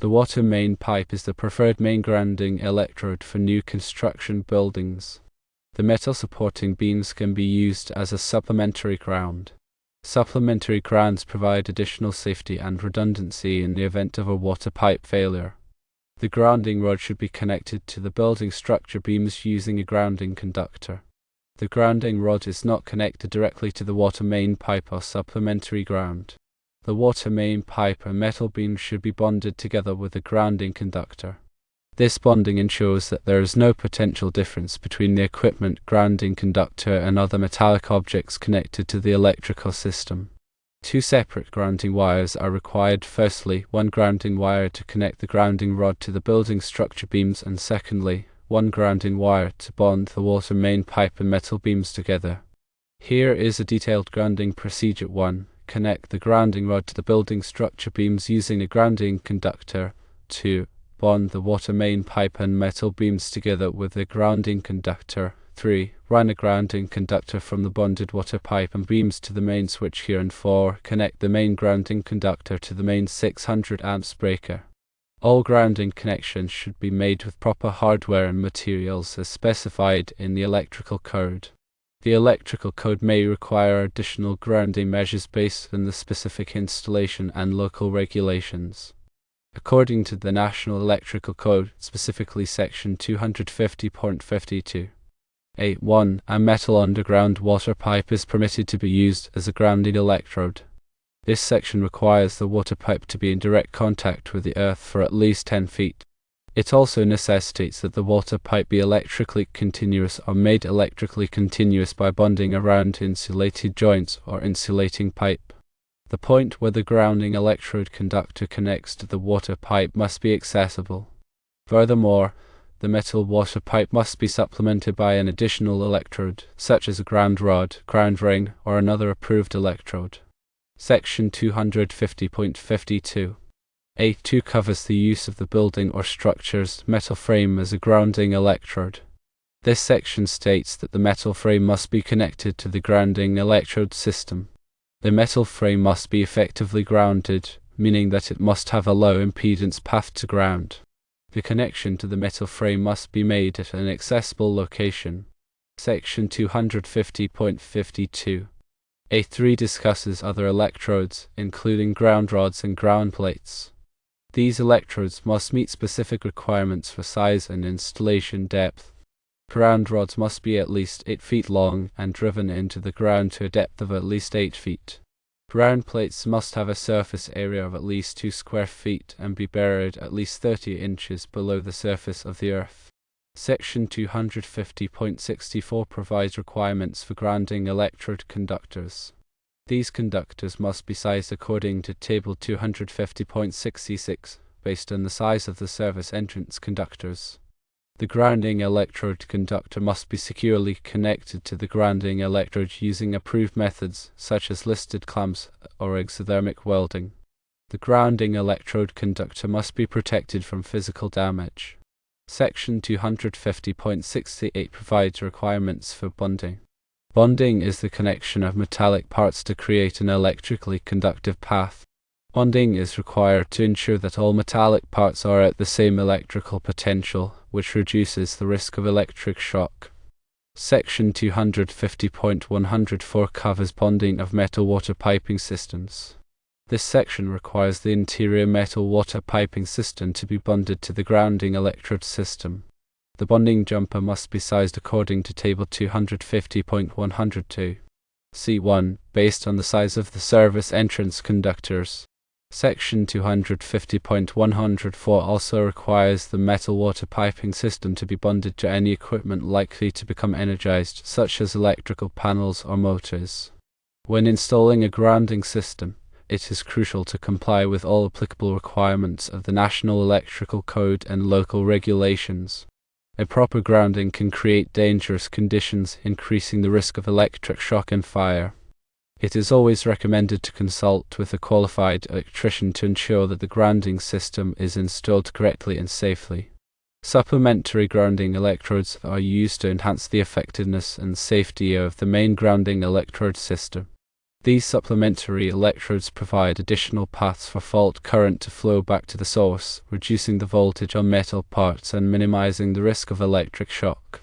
The water main pipe is the preferred main grounding electrode for new construction buildings. The metal supporting beams can be used as a supplementary ground. Supplementary grounds provide additional safety and redundancy in the event of a water pipe failure. The grounding rod should be connected to the building structure beams using a grounding conductor. The grounding rod is not connected directly to the water main pipe or supplementary ground. The water main pipe and metal beams should be bonded together with a grounding conductor. This bonding ensures that there is no potential difference between the equipment grounding conductor and other metallic objects connected to the electrical system. Two separate grounding wires are required. Firstly, one grounding wire to connect the grounding rod to the building structure beams, and secondly, one grounding wire to bond the water main pipe and metal beams together. Here is a detailed grounding procedure. 1. Connect the grounding rod to the building structure beams using a grounding conductor. 2. Bond the water main pipe and metal beams together with a grounding conductor. 3. Run a grounding conductor from the bonded water pipe and beams to the main switchgear. And 4. Connect the main grounding conductor to the main 600 amps breaker. All grounding connections should be made with proper hardware and materials as specified in the electrical code. The electrical code may require additional grounding measures based on the specific installation and local regulations. According to the National Electrical Code, specifically Section 250.52. 8.1. A metal underground water pipe is permitted to be used as a grounding electrode. This section requires the water pipe to be in direct contact with the earth for at least 10 feet. It also necessitates that the water pipe be electrically continuous or made electrically continuous by bonding around insulated joints or insulating pipe. The point where the grounding electrode conductor connects to the water pipe must be accessible. Furthermore, the metal water pipe must be supplemented by an additional electrode, such as a ground rod, ground ring, or another approved electrode. Section 250.52. A2 covers the use of the building or structure's metal frame as a grounding electrode. This section states that the metal frame must be connected to the grounding electrode system. The metal frame must be effectively grounded, meaning that it must have a low impedance path to ground. The connection to the metal frame must be made at an accessible location. Section 250.52. A3 discusses other electrodes, including ground rods and ground plates. These electrodes must meet specific requirements for size and installation depth. Ground rods must be at least 8 feet long and driven into the ground to a depth of at least 8 feet. Ground plates must have a surface area of at least 2 square feet and be buried at least 30 inches below the surface of the earth. Section 250.64 provides requirements for grounding electrode conductors. These conductors must be sized according to Table 250.66, based on the size of the service entrance conductors. The grounding electrode conductor must be securely connected to the grounding electrode using approved methods such as listed clamps or exothermic welding. The grounding electrode conductor must be protected from physical damage. Section 250.68 provides requirements for bonding. Bonding is the connection of metallic parts to create an electrically conductive path. Bonding is required to ensure that all metallic parts are at the same electrical potential, which reduces the risk of electric shock. Section 250.104 covers bonding of metal water piping systems. This section requires the interior metal water piping system to be bonded to the grounding electrode system. The bonding jumper must be sized according to Table 250.102. C1, based on the size of the service entrance conductors. Section 250.104 also requires the metal water piping system to be bonded to any equipment likely to become energized, such as electrical panels or motors. When installing a grounding system, it is crucial to comply with all applicable requirements of the National Electrical Code and local regulations. Improper grounding can create dangerous conditions, increasing the risk of electric shock and fire. It is always recommended to consult with a qualified electrician to ensure that the grounding system is installed correctly and safely. Supplementary grounding electrodes are used to enhance the effectiveness and safety of the main grounding electrode system. These supplementary electrodes provide additional paths for fault current to flow back to the source, reducing the voltage on metal parts and minimizing the risk of electric shock.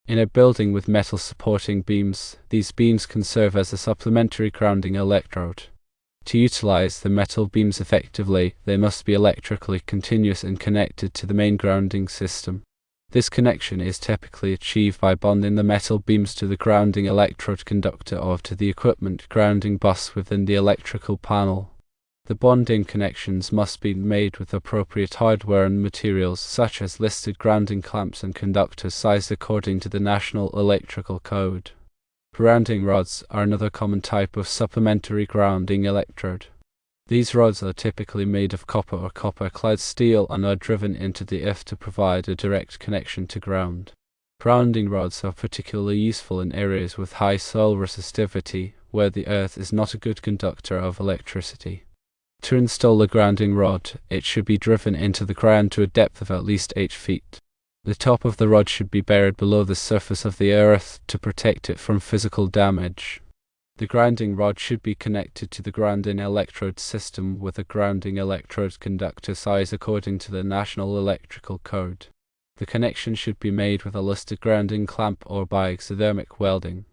In a building with metal supporting beams, these beams can serve as a supplementary grounding electrode. To utilize the metal beams effectively, they must be electrically continuous and connected to the main grounding system. This connection is typically achieved by bonding the metal beams to the grounding electrode conductor or to the equipment grounding bus within the electrical panel. The bonding connections must be made with appropriate hardware and materials such as listed grounding clamps and conductors sized according to the National Electrical Code. Grounding rods are another common type of supplementary grounding electrode. These rods are typically made of copper or copper-clad steel and are driven into the earth to provide a direct connection to ground. Grounding rods are particularly useful in areas with high soil resistivity, where the earth is not a good conductor of electricity. To install a grounding rod, it should be driven into the ground to a depth of at least 8 feet. The top of the rod should be buried below the surface of the earth to protect it from physical damage. The grounding rod should be connected to the grounding electrode system with a grounding electrode conductor size according to the National Electrical Code. The connection should be made with a listed grounding clamp or by exothermic welding.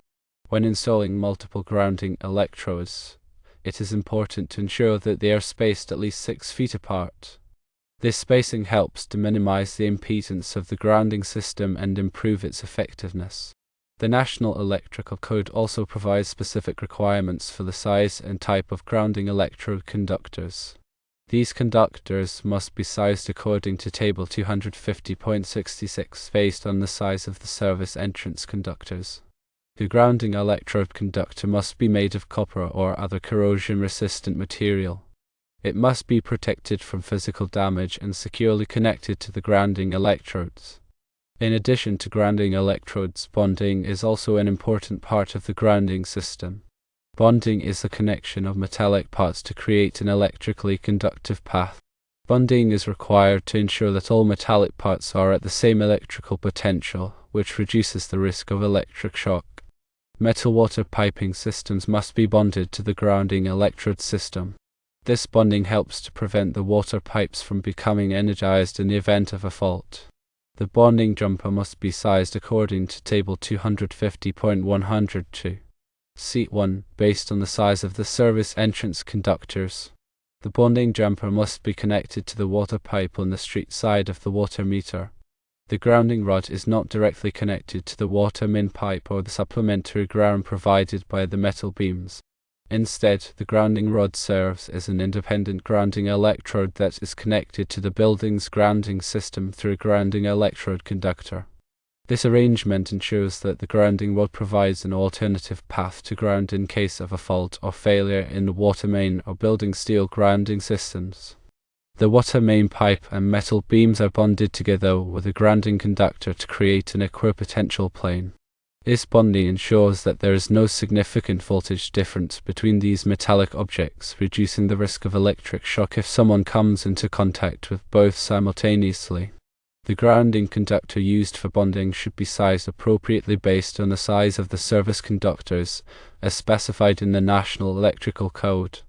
When installing multiple grounding electrodes, it is important to ensure that they are spaced at least 6 feet apart. This spacing helps to minimize the impedance of the grounding system and improve its effectiveness. The National Electrical Code also provides specific requirements for the size and type of grounding electrode conductors. These conductors must be sized according to Table 250.66 based on the size of the service entrance conductors. The grounding electrode conductor must be made of copper or other corrosion-resistant material. It must be protected from physical damage and securely connected to the grounding electrodes. In addition to grounding electrodes, bonding is also an important part of the grounding system. Bonding is the connection of metallic parts to create an electrically conductive path. Bonding is required to ensure that all metallic parts are at the same electrical potential, which reduces the risk of electric shock. Metal water piping systems must be bonded to the grounding electrode system. This bonding helps to prevent the water pipes from becoming energized in the event of a fault. The bonding jumper must be sized according to Table 250.102. Seat 1, based on the size of the service entrance conductors. The bonding jumper must be connected to the water pipe on the street side of the water meter. The grounding rod is not directly connected to the water main pipe or the supplementary ground provided by the metal beams. Instead, the grounding rod serves as an independent grounding electrode that is connected to the building's grounding system through a grounding electrode conductor. This arrangement ensures that the grounding rod provides an alternative path to ground in case of a fault or failure in the water main or building steel grounding systems. The water main pipe and metal beams are bonded together with a grounding conductor to create an equipotential plane. This bonding ensures that there is no significant voltage difference between these metallic objects, reducing the risk of electric shock if someone comes into contact with both simultaneously. The grounding conductor used for bonding should be sized appropriately based on the size of the service conductors, as specified in the National Electrical Code.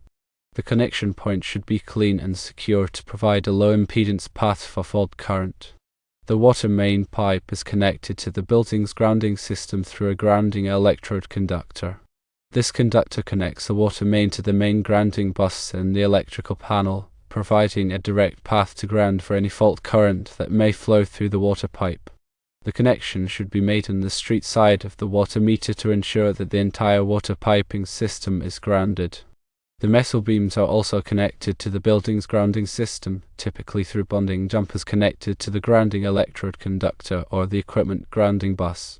The connection point should be clean and secure to provide a low impedance path for fault current. The water main pipe is connected to the building's grounding system through a grounding electrode conductor. This conductor connects the water main to the main grounding bus in the electrical panel, providing a direct path to ground for any fault current that may flow through the water pipe. The connection should be made on the street side of the water meter to ensure that the entire water piping system is grounded. The metal beams are also connected to the building's grounding system, typically through bonding jumpers connected to the grounding electrode conductor or the equipment grounding bus.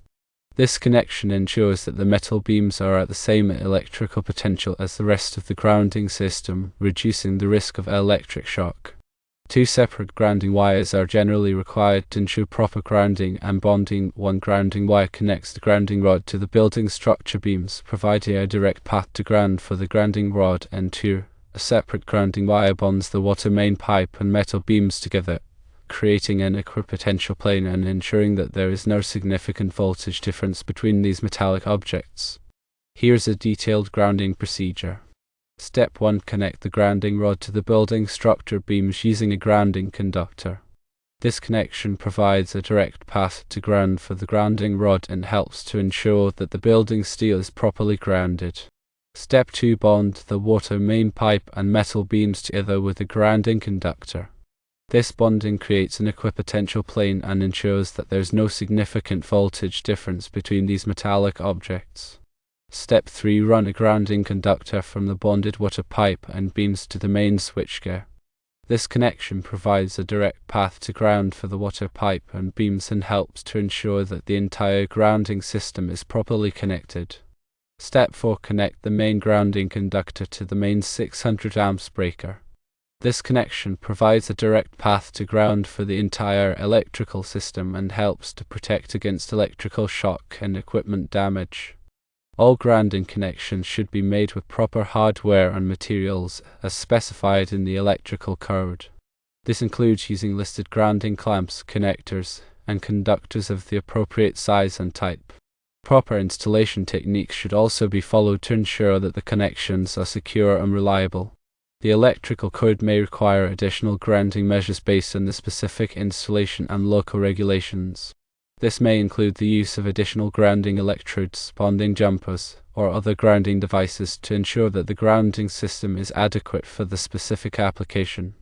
This connection ensures that the metal beams are at the same electrical potential as the rest of the grounding system, reducing the risk of electric shock. 2 separate grounding wires are generally required to ensure proper grounding and bonding. One grounding wire connects the grounding rod to the building structure beams, providing a direct path to ground for the grounding rod, and 2, a separate grounding wire bonds the water main pipe and metal beams together, creating an equipotential plane and ensuring that there is no significant voltage difference between these metallic objects. Here's a detailed grounding procedure. Step 1. Connect the grounding rod to the building structure beams using a grounding conductor. This connection provides a direct path to ground for the grounding rod and helps to ensure that the building steel is properly grounded. Step 2. Bond the water main pipe and metal beams together with a grounding conductor. This bonding creates an equipotential plane and ensures that there is no significant voltage difference between these metallic objects. Step 3. Run a grounding conductor from the bonded water pipe and beams to the main switchgear. This connection provides a direct path to ground for the water pipe and beams and helps to ensure that the entire grounding system is properly connected. Step 4. Connect the main grounding conductor to the main 600 amps breaker. This connection provides a direct path to ground for the entire electrical system and helps to protect against electrical shock and equipment damage. All grounding connections should be made with proper hardware and materials as specified in the electrical code. This includes using listed grounding clamps, connectors, and conductors of the appropriate size and type. Proper installation techniques should also be followed to ensure that the connections are secure and reliable. The electrical code may require additional grounding measures based on the specific installation and local regulations. This may include the use of additional grounding electrodes, bonding jumpers, or other grounding devices to ensure that the grounding system is adequate for the specific application.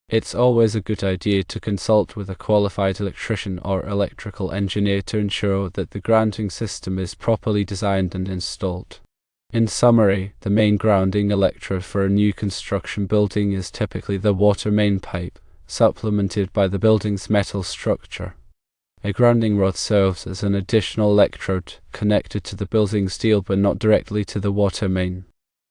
It's always a good idea to consult with a qualified electrician or electrical engineer to ensure that the grounding system is properly designed and installed. In summary, the main grounding electrode for a new construction building is typically the water main pipe, supplemented by the building's metal structure. A grounding rod serves as an additional electrode connected to the building steel but not directly to the water main.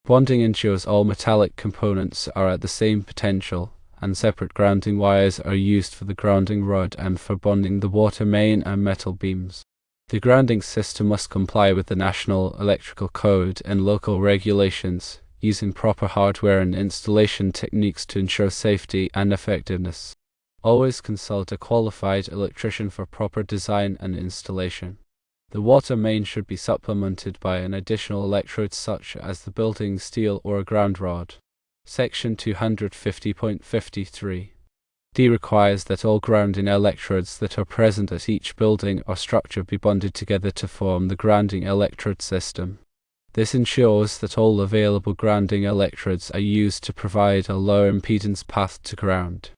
Bonding ensures all metallic components are at the same potential, and separate grounding wires are used for the grounding rod and for bonding the water main and metal beams. The grounding system must comply with the National Electrical Code and local regulations, using proper hardware and installation techniques to ensure safety and effectiveness. Always consult a qualified electrician for proper design and installation. The water main should be supplemented by an additional electrode such as the building steel or a ground rod. Section 250.53 D requires that all grounding electrodes that are present at each building or structure be bonded together to form the grounding electrode system. This ensures that all available grounding electrodes are used to provide a low impedance path to ground.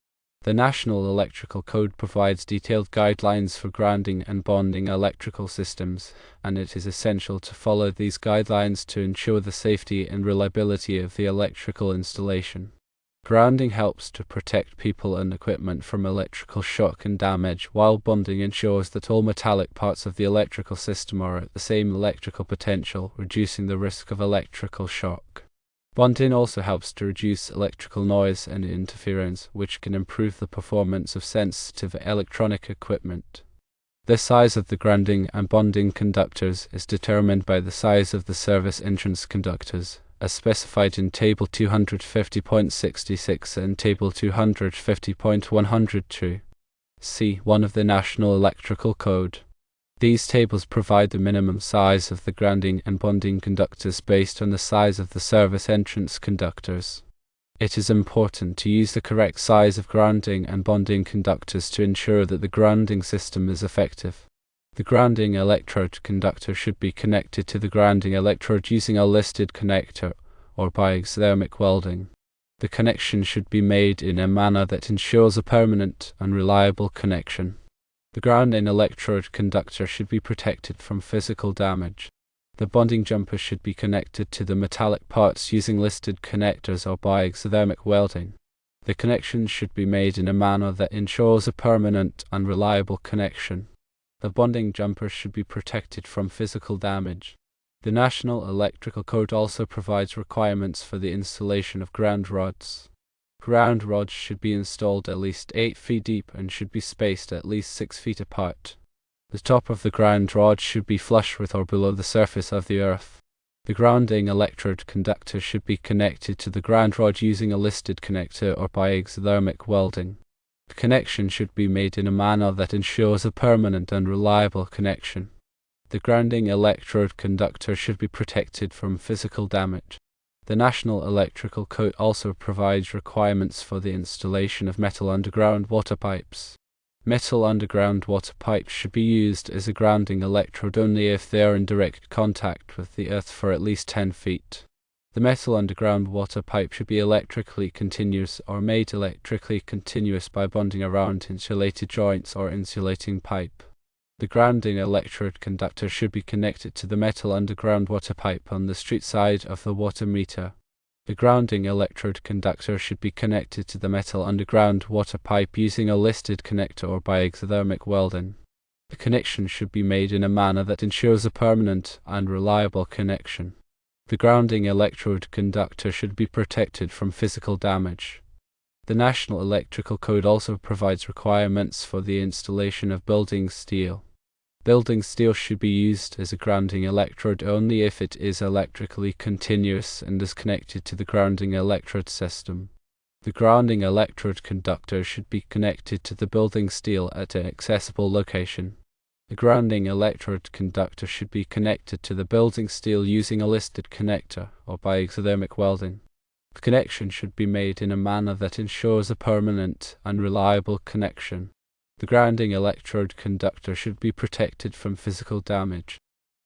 The National Electrical Code provides detailed guidelines for grounding and bonding electrical systems, and it is essential to follow these guidelines to ensure the safety and reliability of the electrical installation. Grounding helps to protect people and equipment from electrical shock and damage, while bonding ensures that all metallic parts of the electrical system are at the same electrical potential, reducing the risk of electrical shock. Bonding also helps to reduce electrical noise and interference, which can improve the performance of sensitive electronic equipment. The size of the grounding and bonding conductors is determined by the size of the service entrance conductors, as specified in Table 250.66 and Table 250.102. C1 of the National Electrical Code. These tables provide the minimum size of the grounding and bonding conductors based on the size of the service entrance conductors. It is important to use the correct size of grounding and bonding conductors to ensure that the grounding system is effective. The grounding electrode conductor should be connected to the grounding electrode using a listed connector or by exothermic welding. The connection should be made in a manner that ensures a permanent and reliable connection. The grounding electrode conductor should be protected from physical damage. The bonding jumper should be connected to the metallic parts using listed connectors or by exothermic welding. The connection should be made in a manner that ensures a permanent and reliable connection. The bonding jumper should be protected from physical damage. The National Electrical Code also provides requirements for the installation of ground rods. Ground rods should be installed at least 8 feet deep and should be spaced at least 6 feet apart. The top of the ground rod should be flush with or below the surface of the earth. The grounding electrode conductor should be connected to the ground rod using a listed connector or by exothermic welding. The connection should be made in a manner that ensures a permanent and reliable connection. The grounding electrode conductor should be protected from physical damage. The National Electrical Code also provides requirements for the installation of metal underground water pipes. Metal underground water pipes should be used as a grounding electrode only if they are in direct contact with the earth for at least 10 feet. The metal underground water pipe should be electrically continuous or made electrically continuous by bonding around insulated joints or insulating pipe. The grounding electrode conductor should be connected to the metal underground water pipe on the street side of the water meter. The grounding electrode conductor should be connected to the metal underground water pipe using a listed connector or by exothermic welding. The connection should be made in a manner that ensures a permanent and reliable connection. The grounding electrode conductor should be protected from physical damage. The National Electrical Code also provides requirements for the installation of building steel. Building steel should be used as a grounding electrode only if it is electrically continuous and is connected to the grounding electrode system. The grounding electrode conductor should be connected to the building steel at an accessible location. The grounding electrode conductor should be connected to the building steel using a listed connector or by exothermic welding. The connection should be made in a manner that ensures a permanent and reliable connection. The grounding electrode conductor should be protected from physical damage.